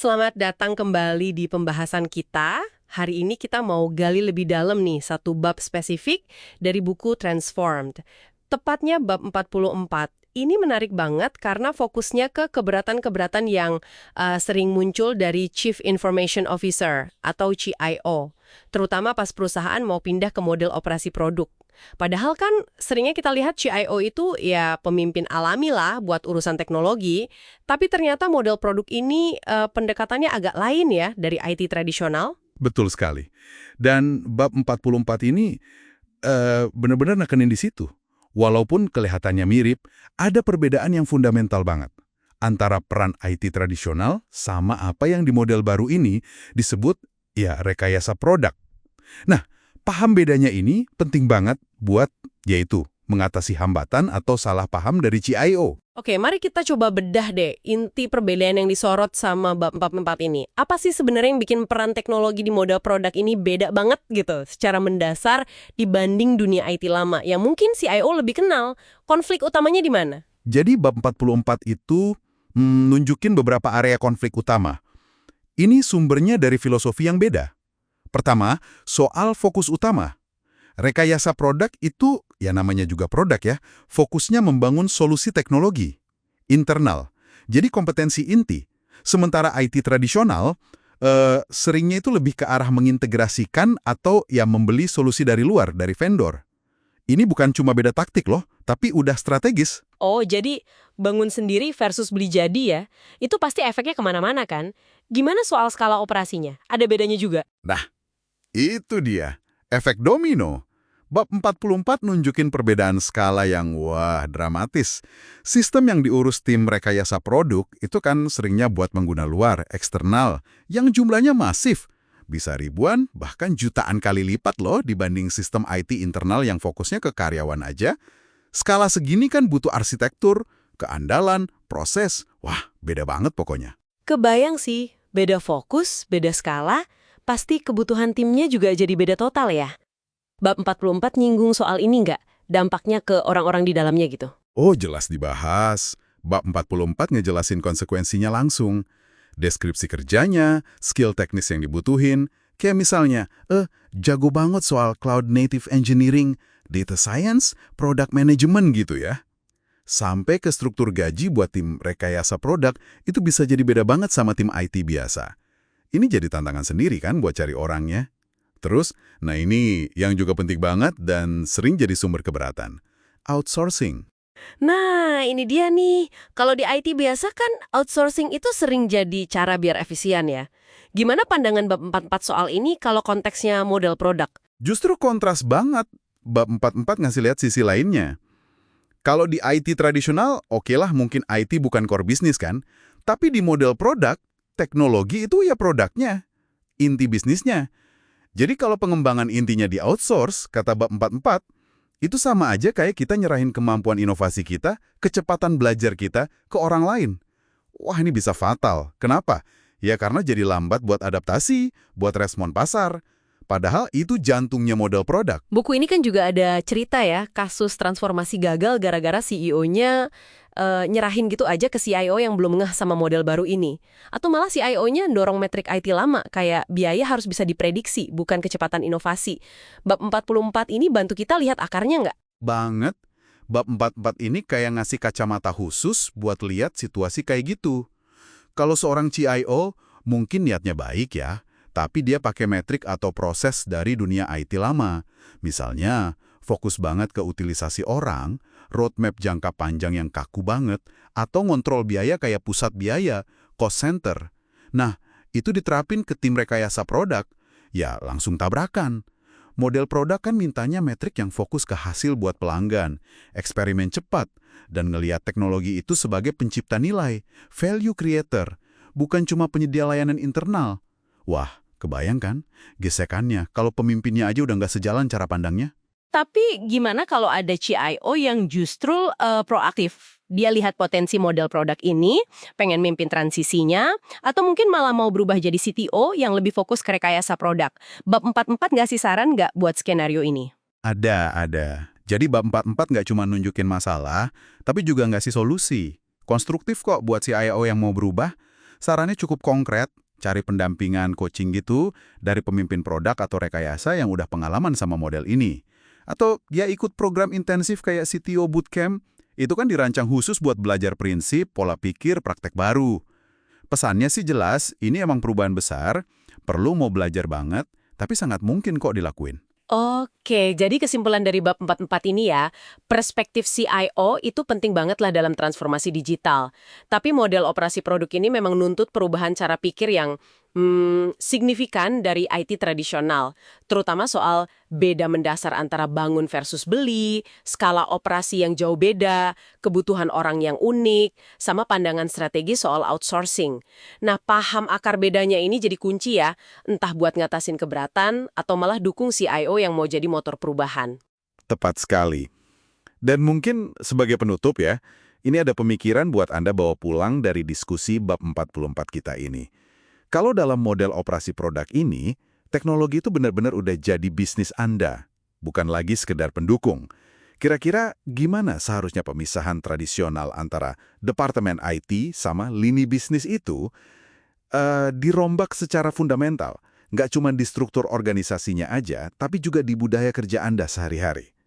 Selamat datang kembali di pembahasan kita. Hari ini kita mau gali lebih dalam nih satu bab spesifik dari buku Transformed. Tepatnya bab 44. Ini menarik banget karena fokusnya ke keberatan-keberatan yang sering muncul dari Chief Information Officer atau CIO, terutama pas perusahaan mau pindah ke model operasi produk. Padahal kan seringnya kita lihat CIO itu ya pemimpin alami lah buat urusan teknologi, tapi ternyata model produk ini pendekatannya agak lain ya dari IT tradisional. Betul sekali. Dan bab 44 ini benar-benar nekenin di situ. Walaupun kelihatannya mirip, ada perbedaan yang fundamental banget antara peran IT tradisional sama apa yang di model baru ini disebut ya rekayasa produk. Nah, paham bedanya ini penting banget buat yaitu mengatasi hambatan atau salah paham dari CIO. Oke, mari kita coba bedah deh inti perbedaan yang disorot sama bab 44 ini. Apa sih sebenarnya yang bikin peran teknologi di model produk ini beda banget gitu secara mendasar dibanding dunia IT lama yang mungkin CIO lebih kenal? Konflik utamanya di mana? Jadi bab 44 itu nunjukin beberapa area konflik utama. Ini sumbernya dari filosofi yang beda. Pertama, soal fokus utama. Rekayasa produk itu, ya namanya juga produk ya, fokusnya membangun solusi teknologi internal. Jadi kompetensi inti. Sementara IT tradisional, seringnya itu lebih ke arah mengintegrasikan atau ya membeli solusi dari luar, dari vendor. Ini bukan cuma beda taktik loh, tapi udah strategis. Oh, jadi bangun sendiri versus beli jadi ya? Itu pasti efeknya kemana-mana kan? Gimana soal skala operasinya? Ada bedanya juga? Nah, itu dia, efek domino. Bab 44 nunjukin perbedaan skala yang wah dramatis. Sistem yang diurus tim rekayasa produk itu kan seringnya buat pengguna luar, eksternal, yang jumlahnya masif. Bisa ribuan, bahkan jutaan kali lipat loh dibanding sistem IT internal yang fokusnya ke karyawan aja. Skala segini kan butuh arsitektur, keandalan, proses. Wah, beda banget pokoknya. Kebayang sih, beda fokus, beda skala, pasti kebutuhan timnya juga jadi beda total ya. Bab 44 nyinggung soal ini nggak? Dampaknya ke orang-orang di dalamnya gitu. Oh, jelas dibahas. Bab 44 ngejelasin konsekuensinya langsung. Deskripsi kerjanya, skill teknis yang dibutuhin, kayak misalnya, jago banget soal cloud native engineering, data science, product management gitu ya. Sampai ke struktur gaji buat tim rekayasa produk, itu bisa jadi beda banget sama tim IT biasa. Ini jadi tantangan sendiri kan buat cari orangnya. Terus, nah ini yang juga penting banget dan sering jadi sumber keberatan. Outsourcing. Nah, ini dia nih. Kalau di IT biasa kan outsourcing itu sering jadi cara biar efisien ya. Gimana pandangan bab 44 soal ini kalau konteksnya model produk? Justru kontras banget. Bab 44 ngasih lihat sisi lainnya. Kalau di IT tradisional, okelah mungkin IT bukan core bisnis kan. Tapi di model produk, teknologi itu ya produknya. Inti bisnisnya. Jadi kalau pengembangan intinya di outsource, kata bab 44, itu sama aja kayak kita nyerahin kemampuan inovasi kita, kecepatan belajar kita ke orang lain. Wah, ini bisa fatal. Kenapa? Ya karena jadi lambat buat adaptasi, buat respon pasar. Padahal itu jantungnya model produk. Buku ini kan juga ada cerita ya, kasus transformasi gagal gara-gara CEO-nya nyerahin gitu aja ke CIO yang belum ngeh sama model baru ini. Atau malah CIO-nya dorong metrik IT lama, kayak biaya harus bisa diprediksi, bukan kecepatan inovasi. Bab 44 ini bantu kita lihat akarnya nggak? Banget. Bab 44 ini kayak ngasih kacamata khusus buat lihat situasi kayak gitu. Kalau seorang CIO mungkin niatnya baik ya, tapi dia pakai metrik atau proses dari dunia IT lama. Misalnya, fokus banget ke utilisasi orang, roadmap jangka panjang yang kaku banget, atau ngontrol biaya kayak pusat biaya, cost center. Nah, itu diterapin ke tim rekayasa produk, ya langsung tabrakan. Model produk kan mintanya metrik yang fokus ke hasil buat pelanggan, eksperimen cepat, dan ngelihat teknologi itu sebagai pencipta nilai, value creator, bukan cuma penyedia layanan internal. Wah, kebayang kan gesekannya kalau pemimpinnya aja udah nggak sejalan cara pandangnya? Tapi gimana kalau ada CIO yang justru proaktif? Dia lihat potensi model produk ini, pengen mimpin transisinya, atau mungkin malah mau berubah jadi CTO yang lebih fokus ke rekayasa produk. Bab 44 nggak sih saran nggak buat skenario ini? Ada. Jadi bab 44 nggak cuma nunjukin masalah, tapi juga ngasih solusi. Konstruktif kok buat CIO yang mau berubah. Sarannya cukup konkret, cari pendampingan coaching gitu dari pemimpin produk atau rekayasa yang udah pengalaman sama model ini. Atau dia ikut program intensif kayak CTO Bootcamp, itu kan dirancang khusus buat belajar prinsip, pola pikir, praktek baru. Pesannya sih jelas, ini emang perubahan besar, perlu mau belajar banget, tapi sangat mungkin kok dilakuin. Oke, jadi kesimpulan dari bab 44 ini ya, perspektif CIO itu penting banget lah dalam transformasi digital. Tapi model operasi produk ini memang nuntut perubahan cara pikir yang signifikan dari IT tradisional. Terutama soal beda mendasar antara bangun versus beli, skala operasi yang jauh beda, kebutuhan orang yang unik, sama pandangan strategi soal outsourcing. Nah, paham akar bedanya ini jadi kunci ya, entah buat ngatasin keberatan atau malah dukung CIO yang mau jadi motor perubahan. Tepat sekali. Dan mungkin sebagai penutup ya, ini ada pemikiran buat Anda bawa pulang dari diskusi bab 44 kita ini. Kalau dalam model operasi produk ini, teknologi itu benar-benar udah jadi bisnis Anda, bukan lagi sekedar pendukung. Kira-kira gimana seharusnya pemisahan tradisional antara departemen IT sama lini bisnis itu dirombak secara fundamental? Nggak cuma di struktur organisasinya aja, tapi juga di budaya kerja Anda sehari-hari.